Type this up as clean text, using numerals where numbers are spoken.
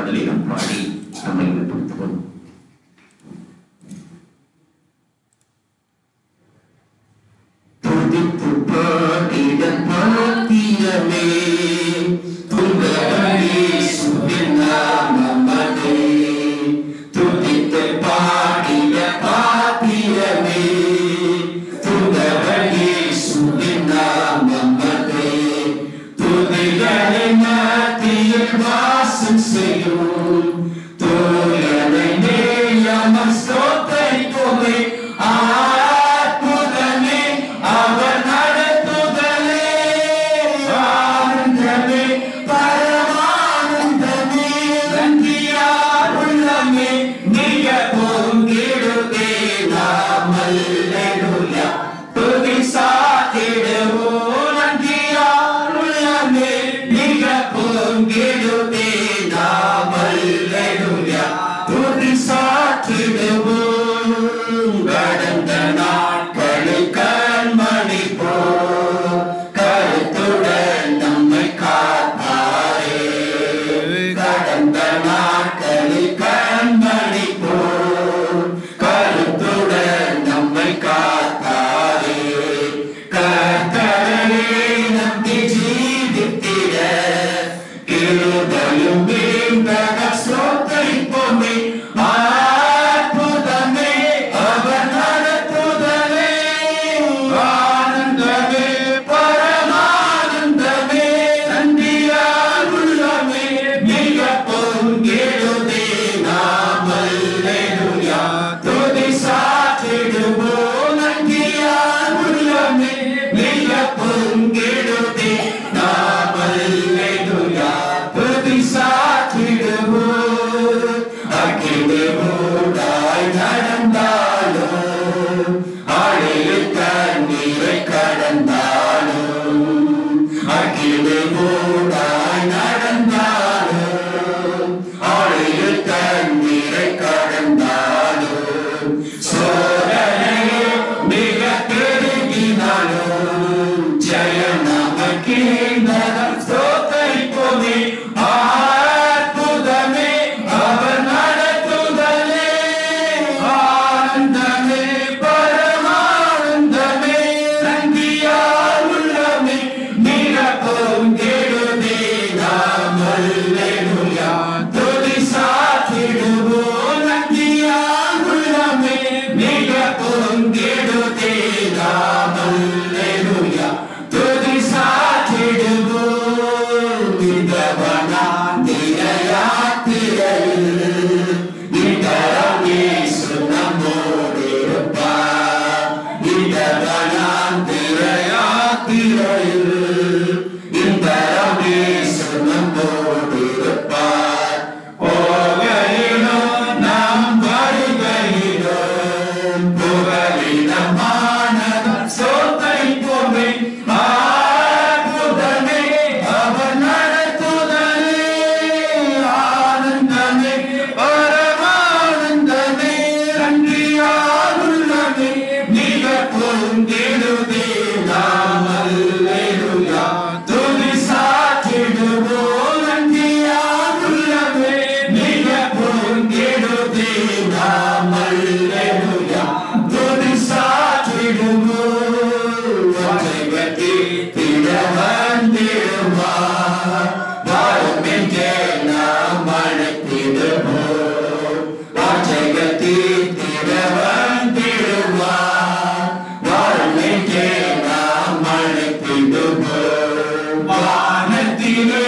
பாடலை நாம் பாடி நம்மை ஏற்படுத்துவோம். துதித்து பாடிட பாத்திரமே துங்கவே சுவின் நாமமதே. துதித்து பாடிட பாத்திரமே துங்கவே சுவின் நாமமதே. துதிகளை மத்தியில் வாசம் செய்யும் தூயனை நேயமர் ஸ்தோத்திரிப்போமே. அற்புதமே அவர் நடத்துதலே, ஆனந்தமே பரமானந்தமே, நன்றியால் உள்ளமே மிக பொங்கிடுதே நாம் அல்லேலூயா. துதி சாத்திடுவோம் நன்றியால் உள்ளமே மிக பொங்கிடுதே நாம் அல்லேலூயா. துதி சாத்திடுவோம் கடந்த நாட்களில் கண்மணி போல் கருத்துடன் நம்மை காத்தாரே. கடந்த நாட்களில் கண்மணி போல் கருத்துடன் நம்மை காத்தாரே. கர்த்தரை நம்பி ஜீவித்திட கிருபையும் மீண்டக ஸ்தோத்திரிப்போமே. அற்புதமே அவர் நடத்துதலே, ஆனந்தமே பரமானந்தமே, நன்றியால் உள்ளமே மிக பொங்கிடுதே நாம் அல்லேலூயா. துதி சாத்திடுவோம் நன்றியால் உள்ளமே மிக பொங்கிடுதே நாம் அல்லேலூயா. துதி சாத்திடுவோம் அக்கினி மூடாய் நடந்தாலும் ஆழியில் தண்ணீரை கடந்தாலும். அக்கினி மூடாய் நடந்தாலும் ஆழியில் தண்ணீரை கடந்தாலும். சோதனையே மிக பெருகினாலும் ஜெயம் நமக்கே நலம் ஸ்தோத்திரிப்போமே. அற்புதமே அவர் நடத்துதலே, ஆனந்தமே பரமானந்தமே, நன்றியால் உள்ளமே மிக பொங்கிடுதே நாம் அல்லேலூயா. துதி சாத்திடுவோம் நன்றியால் உள்ளமே மிக பொங்கிடுதே நாம் அல்லேலூயா. துதி சாத்திடுவோம் இந்த வனாந்திர யாத்திரையில் நித்தரம் இயேசு நம்மோடு இருப்பார். இந்த வனாந்திர யாத்திரையில் நித்தரம் இயேசு நம்மோடு இருப்பார். போகையிலும் நாம் வருகையிலும் புகலிடமானவர் ஸ்தோத்திரிப்போமே. அற்புதமே அவர் நடத்துதலே, ஆனந்தமே பரமானந்தமே, நன்றியால் உள்ளமே மிக பொங்கிடுதே நாம் அல்லேலூயா. துதி சாத்திடுவோம் நன்றியால் உள்ளமே மிக பொங்கிடுதே நாம் அல்லேலூயா. துதி சாத்திடுவோம் வாஞ்சைகட்டி திட வந்திடுவார். வாரும் என்றே நாம் அழைத்திடுவோம். வாஞ்சைகட்டி திட வந்திடுவார். வாரும் என்றே நாம் அழைத்திடுவோம். வானத்திலே